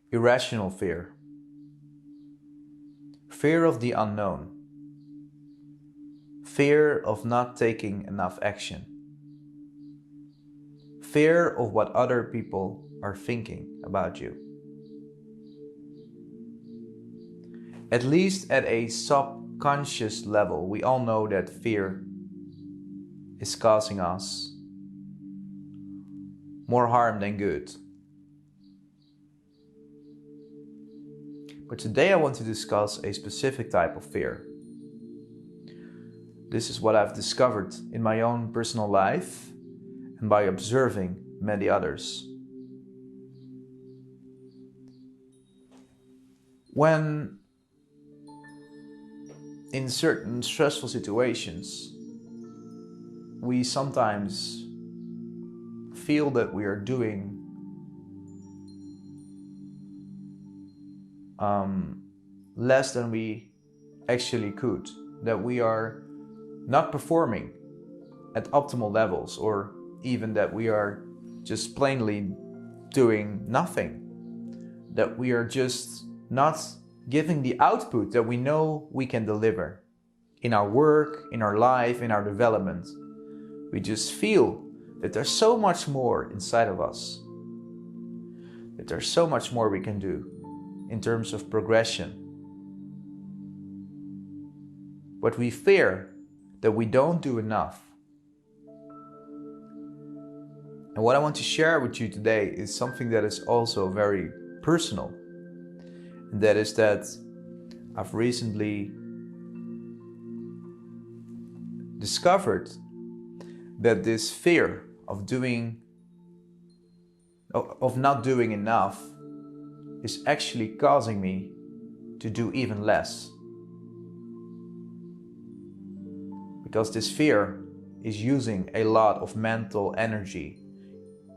Irrational fear. Fear of the unknown. Fear of not taking enough action. Fear of what other people are thinking about you. At least at a subconscious level, we all know that fear is causing us more harm than good. But today I want to discuss a specific type of fear. This is what I've discovered in my own personal life and by observing many others. When in certain stressful situations, we sometimes feel that we are doing less than we actually could, that we are not performing at optimal levels, or even that we are just plainly doing nothing, that we are just not giving the output that we know we can deliver in our work, in our life, in our development. We just feel that there's so much more inside of us, that there's so much more we can do in terms of progression. But we fear that we don't do enough. And what I want to share with you today is something that is also very personal. And that is that I've recently discovered that this fear of not doing enough is actually causing me to do even less. Because this fear is using a lot of mental energy.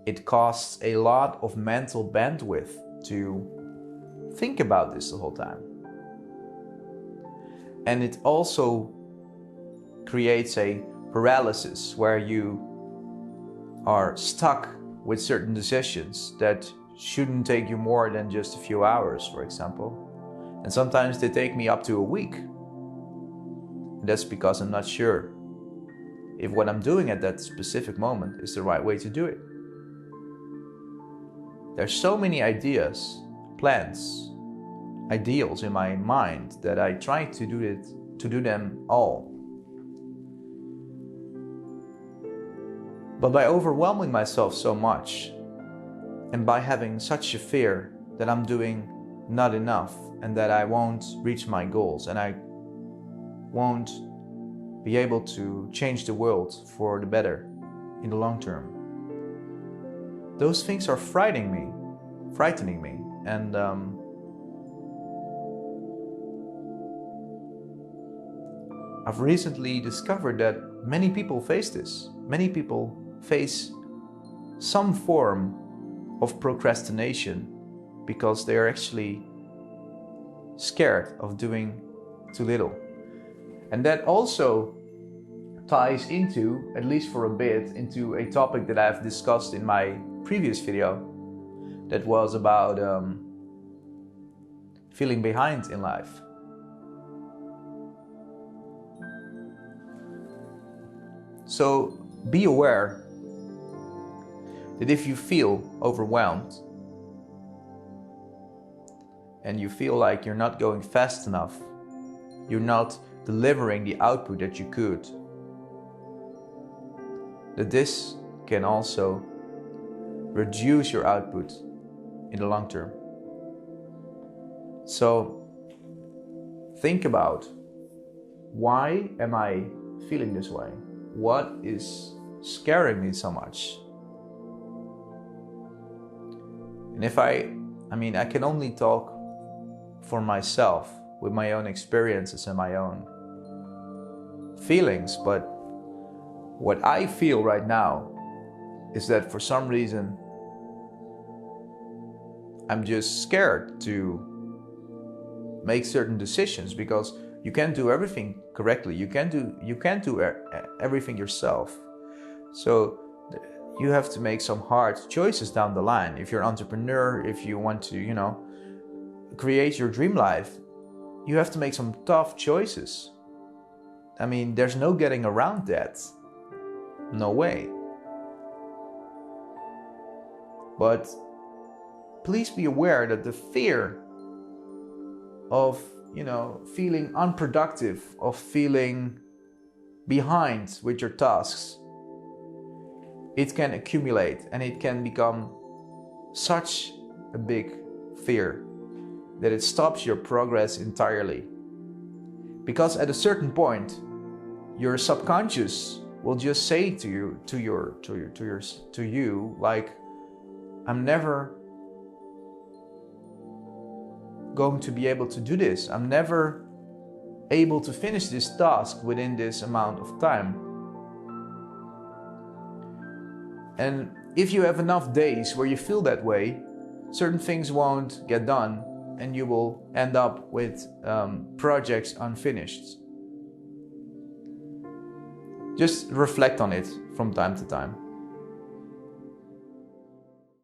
It costs a lot of mental bandwidth to think about this the whole time. And it also creates a paralysis where you are stuck with certain decisions that shouldn't take you more than just a few hours, for example. And sometimes they take me up to a week. And that's because I'm not sure if what I'm doing at that specific moment is the right way to do it. There's so many ideas, plans, ideals in my mind that I try to do them all. But by overwhelming myself so much, and by having such a fear that I'm doing not enough and that I won't reach my goals and I won't be able to change the world for the better in the long term, those things are frightening me. And I've recently discovered that many people face this. Many people face some form of procrastination because they are actually scared of doing too little. And that also ties into, at least for a bit, into a topic that I've discussed in my previous video that was about feeling behind in life. So be aware that if you feel overwhelmed and you feel like you're not going fast enough, you're not delivering the output that you could, that this can also reduce your output in the long term. So think about, why am I feeling this way? What is scaring me so much? And if I can only talk for myself with my own experiences and my own feelings, but what I feel right now is that for some reason I'm just scared to make certain decisions, because you can't do everything correctly. You can't do everything yourself. So you have to make some hard choices down the line. If you're an entrepreneur, if you want to, create your dream life, you have to make some tough choices. I mean, there's no getting around that. No way. But please be aware that the fear of, feeling unproductive, of feeling behind with your tasks, it can accumulate and it can become such a big fear that it stops your progress entirely. Because at a certain point, your subconscious will just say to you, like, I'm never going to be able to do this. I'm never able to finish this task within this amount of time. And if you have enough days where you feel that way, certain things won't get done and you will end up with projects unfinished. Just reflect on it from time to time.